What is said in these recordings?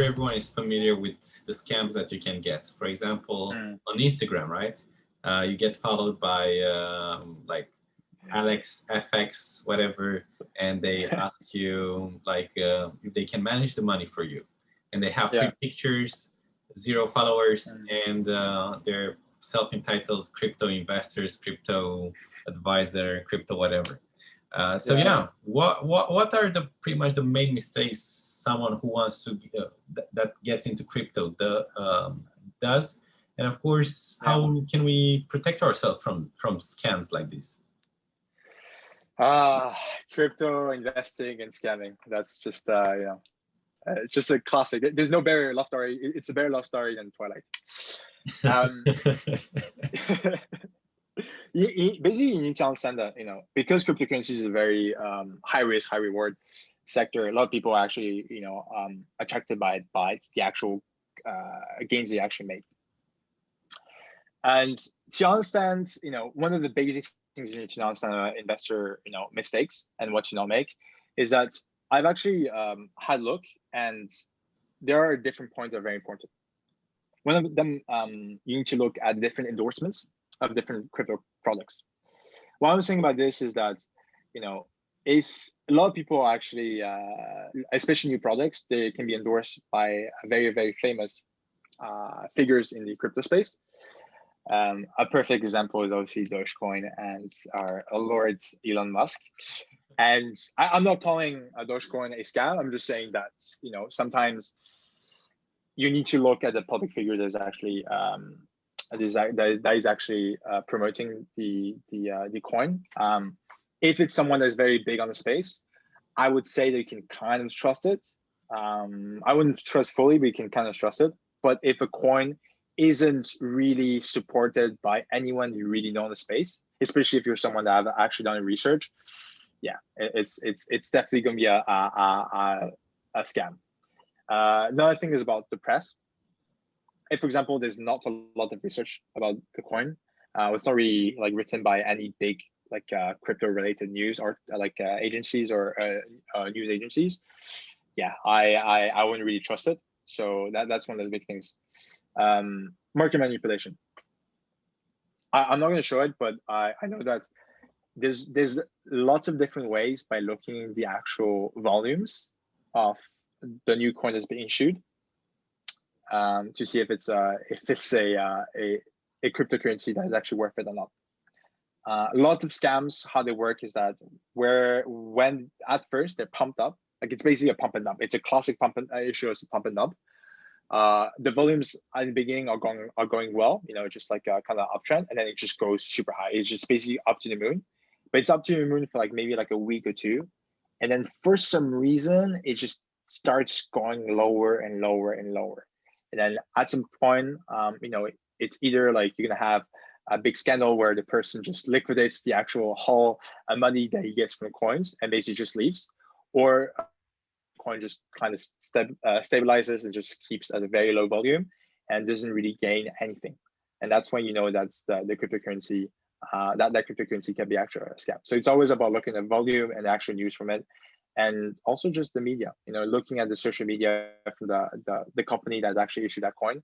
everyone is familiar with the scams that you can get. For example, on Instagram, right? You get followed by like Alex FX, whatever, and they ask you like if they can manage the money for you, and they have free pictures, 0 followers, and they're self-entitled crypto investors, crypto advisor, crypto whatever. What are the pretty much the main mistakes someone who wants to that gets into crypto does, and of course, how can we protect ourselves from scams like this? Crypto investing and scamming. That's just it's just a classic. There's no better love story. It's a better love story than Twilight. Basically, you need to understand that because cryptocurrency is a very high risk, high reward sector. A lot of people are actually attracted by the actual gains they actually make. And to understand, one of the basic things you need to understand about investor, mistakes and what to not make is that I've actually had a look, and there are different points that are very important. One of them, you need to look at different endorsements of different crypto products. What I'm saying about this is that, if a lot of people actually, especially new products, they can be endorsed by very, very famous figures in the crypto space. A perfect example is obviously Dogecoin and our Lord Elon Musk. And I'm not calling Dogecoin a scam. I'm just saying that, sometimes you need to look at the public figure that's actually that is actually promoting the coin. If it's someone that's very big on the space, I would say that you can kind of trust it. I wouldn't trust fully, but you can kind of trust it. But if a coin isn't really supported by anyone you really know in the space, especially if you're someone that have actually done research, it's definitely going to be a scam. Another thing is about the press. If, for example, there's not a lot of research about the coin, it's not really written by any big crypto related news or agencies or news agencies, I wouldn't really trust it. So that's one of the big things. Market manipulation. I'm not going to show it, but I know that there's lots of different ways by looking at the actual volumes of the new coin that's being issued, to see if it's a cryptocurrency that is actually worth it or not. A lot of scams, how they work is that when at first they're pumped up, it's basically a pump and dump. It's a classic pump and issue as a pump and dump. The volumes at the beginning are going well, just like a kind of uptrend, and then it just goes super high. It's just basically up to the moon, but it's up to the moon for maybe a week or two, and then for some reason it just starts going lower and lower and lower, and then at some point, it's either you're gonna have a big scandal where the person just liquidates the actual whole money that he gets from coins and basically just leaves, or coin just kind of stabilizes and just keeps at a very low volume and doesn't really gain anything. And that's when that's the cryptocurrency, that cryptocurrency can be actually a scam. So it's always about looking at volume and actual news from it, and also just the media, looking at the social media from the company that actually issued that coin,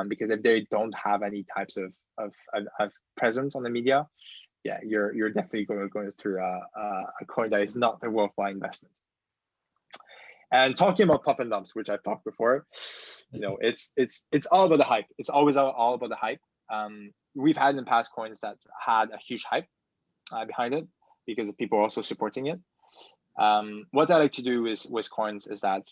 because if they don't have any types of presence on the media, you're definitely going through a coin that is not a worthwhile investment. And talking about pump and dumps, which I've talked before, it's all about the hype. It's always all about the hype. We've had in the past coins that had a huge hype behind it because of people also supporting it. What I like to do with coins is that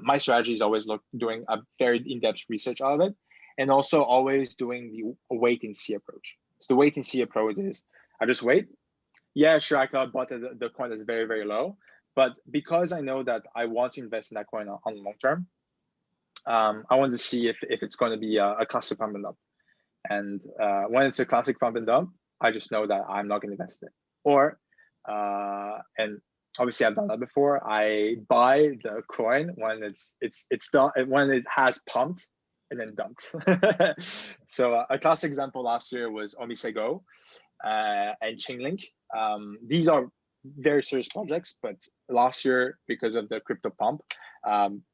my strategy is always doing a very in-depth research out of it, and also always doing the wait and see approach. So the wait and see approach is I just wait. Yeah, sure, I could bought the coin that's very, very low. But because I know that I want to invest in that coin on the long term, I want to see if it's going to be a classic pump and dump. And when it's a classic pump and dump, I just know that I'm not going to invest in it. Or, and obviously I've done that before, I buy the coin when it's done, when it has pumped and then dumped. So a classic example last year was Omisego and Chainlink. These are very serious projects, but last year, because of the crypto pump,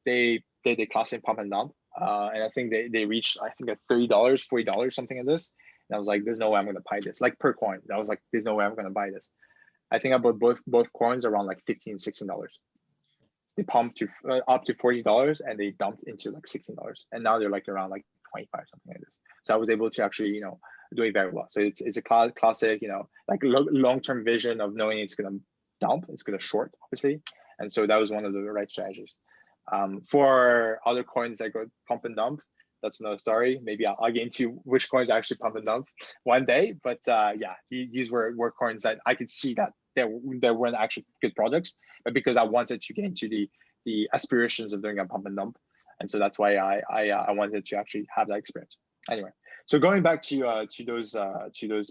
they did a classic pump and dump, and I think they reached, I think, at $30, $40, something like this. And I was like, there's no way I'm going to buy this, like per coin. I was like, there's no way I'm going to buy this. I think I bought both coins around like $15, $16. They pumped to up to $40 and they dumped into like $16, and now they're like around like 25, something like this. So I was able to actually, do it very well. So it's a classic, like long-term vision of knowing it's going to dump, it's going to short, obviously. And so that was one of the right strategies. For other coins that go pump and dump, that's another story. Maybe I'll get into which coins actually pump and dump one day. But yeah, these were coins that I could see that there weren't actually good projects, but because I wanted to get into the aspirations of doing a pump and dump, and so that's why I wanted to actually have that experience. Anyway, so going back to those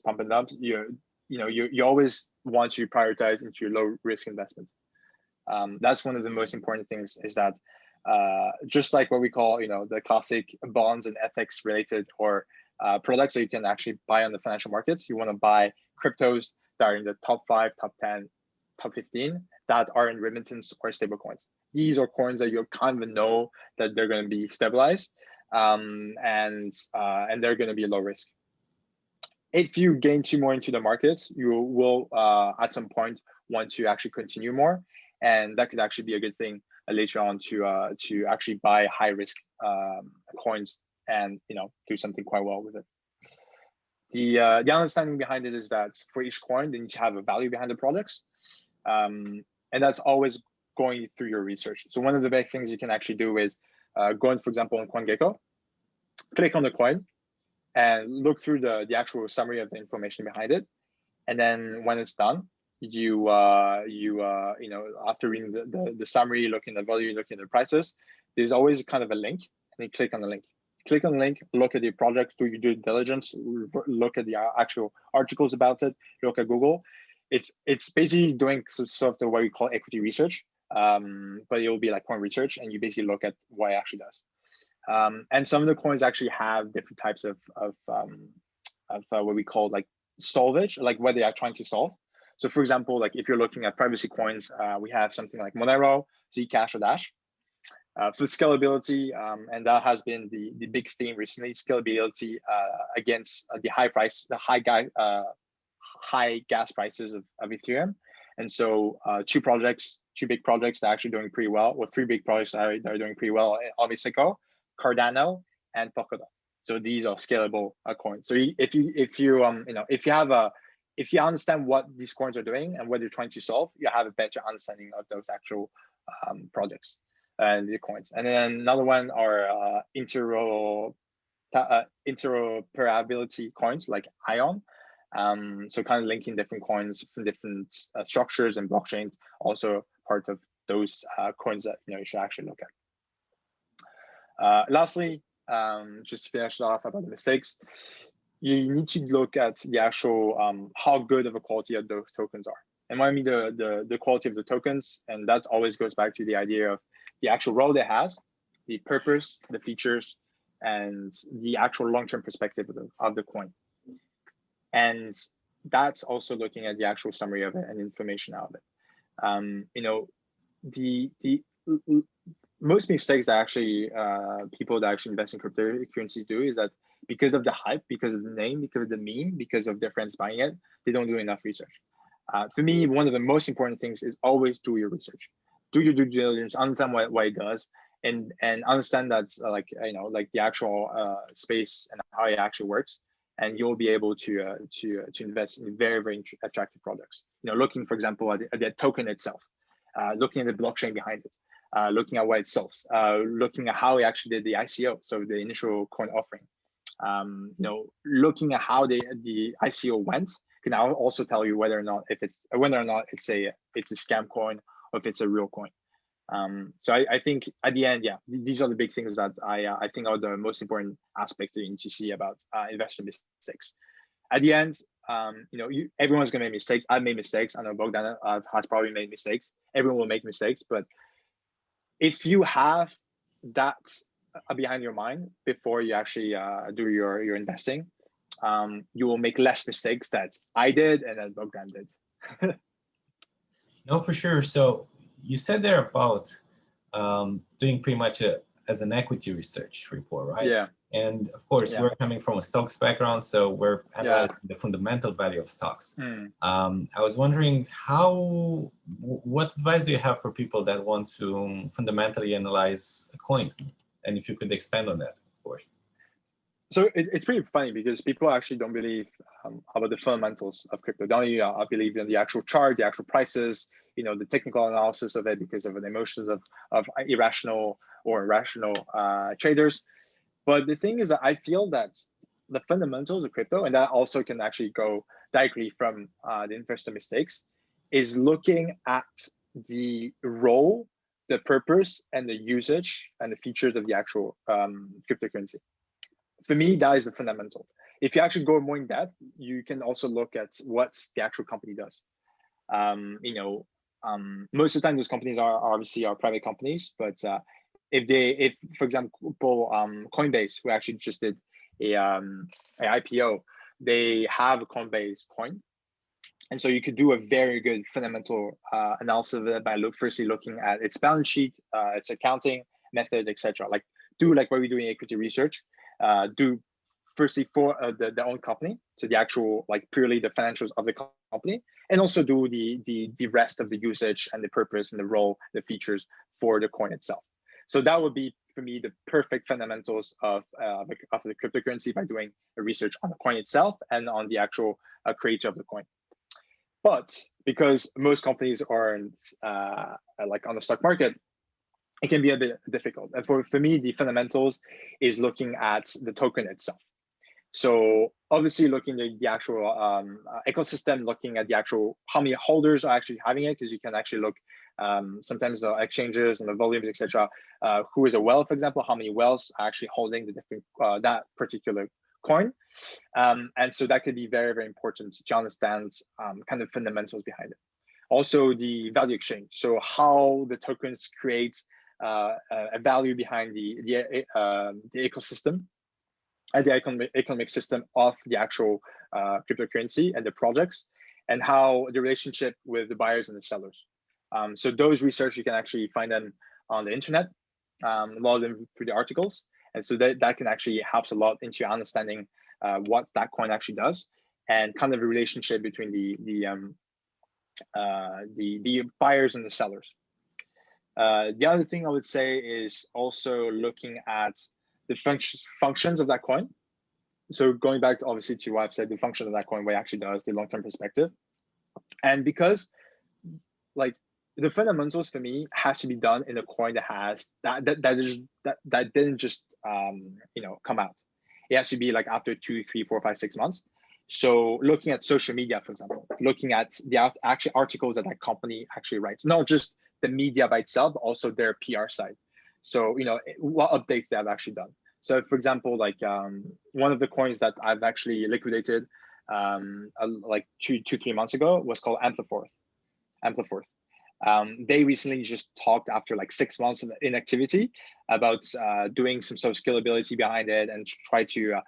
pump and dumps, you always want to prioritize into your low risk investments. That's one of the most important things, is that just like what we call the classic bonds and FX related or products that you can actually buy on the financial markets, you want to buy cryptos that are in the top 5, top 10, top 15 that are in remittance or stable coins. These are coins that you kind of know that they're going to be stabilized, and they're going to be low risk. If you gain more into the markets, you will at some point want to actually continue more, and that could actually be a good thing later on to actually buy high risk coins and do something quite well with it. The understanding behind it is that for each coin, they need to have a value behind the products, and that's always going through your research. So one of the big things you can actually do is going, for example, on CoinGecko, click on the coin and look through the actual summary of the information behind it, and then when it's done, you after reading the summary, looking at the value, looking at the prices, there's always kind of a link, and you click on the link. Click on the link, look at the project, do your due diligence, look at the actual articles about it, look at Google. It's basically doing sort of the what we call equity research, but it will be like coin research, and you basically look at what it actually does. And some of the coins actually have different types of what we call like solvage, like what they are trying to solve. So for example, like if you're looking at privacy coins, we have something like Monero, Zcash, or Dash. For scalability, and that has been the big theme recently, scalability against the high gas prices of Ethereum. And so two big projects that are actually doing pretty well, or three big projects that are doing pretty well, obviously Cardano and Polkadot. So these are scalable coins. So if you understand what these coins are doing and what they're trying to solve, you have a better understanding of those actual projects and the coins. And then another one are interoperability coins like Ion. So kind of linking different coins from different structures and blockchains, also part of those coins that you should actually look at. Lastly, just to finish off about the mistakes, you need to look at the actual how good of a quality of those tokens are. And what I mean the quality of the tokens, and that always goes back to the idea of the actual role it has, the purpose, the features, and the actual long-term perspective of the coin. And that's also looking at the actual summary of it and information out of it. The most mistakes that actually people that actually invest in cryptocurrencies do is that because of the hype, because of the name, because of the meme, because of their friends buying it, they don't do enough research. For me, one of the most important things is always do your research, do your due diligence, understand what it does, and understand that like the actual space and how it actually works, and you'll be able to invest in very, very attractive products. Looking, for example, at the token itself, looking at the blockchain behind it, looking at what it solves, looking at how it actually did the ICO, so the initial coin offering. Looking at how the ICO went can also tell you whether or not it's a scam coin or if it's a real coin. So I think at the end, yeah, these are the big things that I think are the most important aspects that you need to see about investor mistakes. At the end, everyone's gonna make mistakes. I've made mistakes. I know Bogdan has probably made mistakes. Everyone will make mistakes, but if you have that behind your mind before you actually do your investing, you will make less mistakes that I did and that Bogdan did. No, for sure. So you said there about doing pretty much as an equity research report, right? Yeah. And of course, we're coming from a stocks background, so we're analyzing the fundamental value of stocks. I was wondering what advice do you have for people that want to fundamentally analyze a coin? And if you could expand on that, of course. So it's pretty funny because people actually don't believe about the fundamentals of crypto. They only believe in the actual chart, the actual prices, the technical analysis of it because of the emotions of irrational or rational traders. But the thing is that I feel that the fundamentals of crypto, and that also can actually go directly from the investor mistakes, is looking at the role, the purpose, and the usage and the features of the actual cryptocurrency. For me, that is the fundamental. If you actually go more in depth, you can also look at what the actual company does. Most of the time, those companies are obviously private companies, but if for example, Coinbase, who actually just did a IPO, they have a Coinbase coin, and so you could do a very good fundamental analysis of it by firstly looking at its balance sheet, its accounting method, etc. Like do like what we do in equity research. Do firstly for the own company, so the actual like purely the financials of the company, and also do the rest of the usage and the purpose and the role, the features for the coin itself. So that would be for me the perfect fundamentals of the cryptocurrency by doing a research on the coin itself and on the actual creator of the coin. But because most companies aren't like on the stock market, it can be a bit difficult. And for me, the fundamentals is looking at the token itself. So obviously looking at the actual ecosystem, looking at the actual, how many holders are actually having it, because you can actually look sometimes the exchanges and the volumes, etc. Who is a whale, for example, how many whales are actually holding the different, that particular coin. And so that could be very, very important to understand kind of fundamentals behind it. Also the value exchange. So how the tokens create a value behind the ecosystem and the economic system of the actual cryptocurrency and the projects, and how the relationship with the buyers and the sellers. So those research, you can actually find them on the internet, a lot of them through the articles. And so that can actually helps a lot into understanding what that coin actually does, and kind of a relationship between the buyers and the sellers. The other thing I would say is also looking at the functions of that coin. So going back to, obviously, to what I've said, the function of that coin, what it actually does, the long-term perspective. And because like the fundamentals for me has to be done in a coin that has that didn't just come out. It has to be like after 2, 3, 4, 5, 6 months. So looking at social media, for example, looking at the actual articles that company actually writes, not just the media by itself, but also their PR side. So, what updates they have actually done. So for example, like one of the coins that I've actually liquidated like 2-3 months ago was called Ampliforth. They recently just talked after like 6 months of inactivity about doing some sort of scalability behind it and try to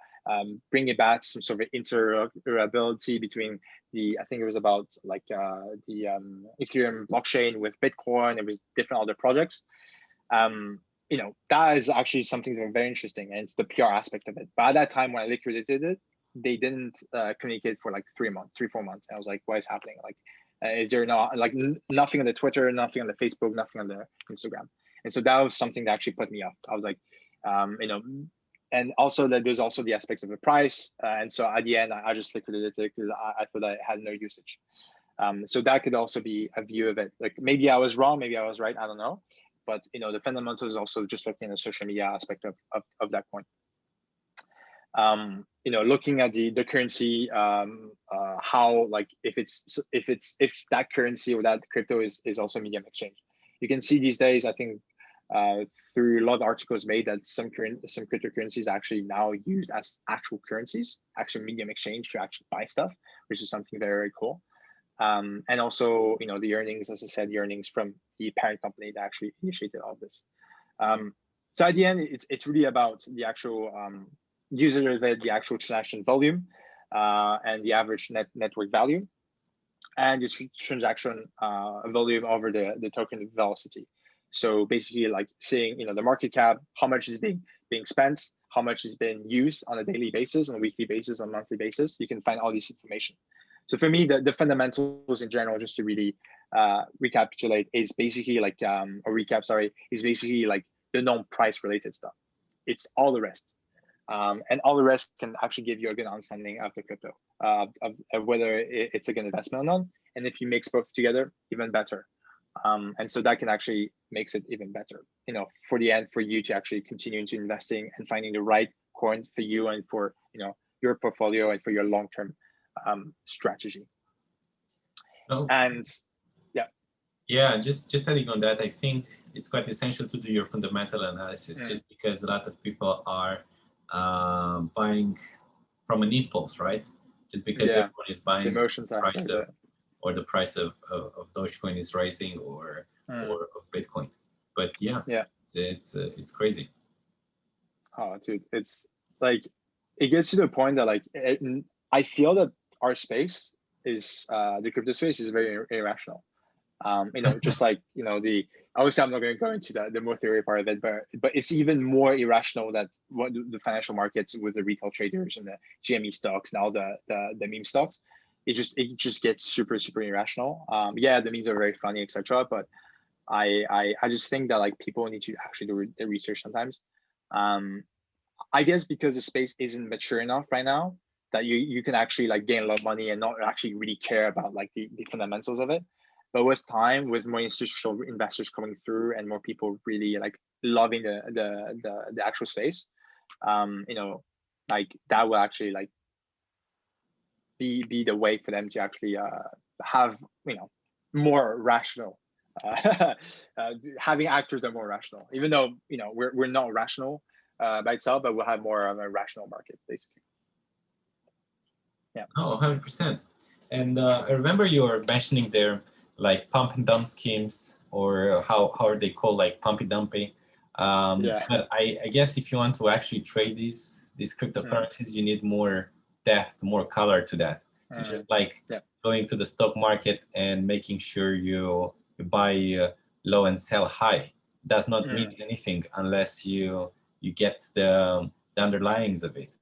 bring it back, some sort of interoperability between I think it was about like the Ethereum blockchain with Bitcoin. It was different other projects. That is actually something that's very interesting, and it's the PR aspect of it. But at that time when I liquidated it, they didn't communicate for like 3 months, 3-4 months. And I was like, what is happening? Like, is there nothing on the Twitter, nothing on the Facebook, nothing on the Instagram? And so that was something that actually put me off. I was like, and also that there's also the aspects of the price. And so at the end, I just liquidated it because I thought I had no usage. So that could also be a view of it. Like maybe I was wrong, maybe I was right, I don't know. But the fundamentals is also just looking at the social media aspect of that coin. Looking at the currency, how like if that currency or that crypto is also medium exchange. You can see these days, I think through a lot of articles made, that some cryptocurrencies are actually now used as actual currencies, actual medium exchange to actually buy stuff, which is something very, very cool. And also, the earnings, as I said, the earnings from the parent company that actually initiated all of this. So at the end, it's really about the actual user of it, the actual transaction volume, and the average network value, and the transaction volume over the token velocity. So basically like seeing, the market cap, how much is being spent, how much is being used on a daily basis, on a weekly basis, on a monthly basis. You can find all this information. So for me, the fundamentals in general, just to really recapitulate, is basically like, is basically like the non-price related stuff. It's all the rest. And all the rest can actually give you a good understanding of the crypto, of whether it's a good investment or not. And if you mix both together, even better. And so that can actually makes it even better, for the end, for you to actually continue into investing and finding the right coins for you and for, your portfolio and for your long-term strategy. Oh. And yeah, just adding on that, I think it's quite essential to do your fundamental analysis, just because a lot of people are buying from an impulse, right? Just because everyone is buying, the emotions are price of, or the price of Dogecoin is rising, or of Bitcoin. But yeah, it's crazy. Oh, dude, it's like, it gets to the point that like I feel that our space is the crypto space is very irrational. Just like, obviously I'm not going to go into the more theory part of it, but it's even more irrational that what the financial markets with the retail traders and the GME stocks and all the meme stocks, it just gets super, super irrational. Yeah, the memes are very funny, etc. But I just think that like people need to actually do the research sometimes. I guess because the space isn't mature enough right now that you can actually like gain a lot of money and not actually really care about like the fundamentals of it. But with time, with more institutional investors coming through and more people really like loving the actual space, like that will actually like be the way for them to actually have more rational, having actors that are more rational. Even though we're not rational by itself, but we'll have more of a rational market basically. Yeah. Oh, 100%. And I remember you were mentioning there, like pump and dump schemes, or how are they called, like pumpy dumpy. But I guess if you want to actually trade these cryptocurrencies, you need more depth, more color to that. It's just like going to the stock market and making sure you buy low and sell high. Does not mean anything unless you get the underlyings of it.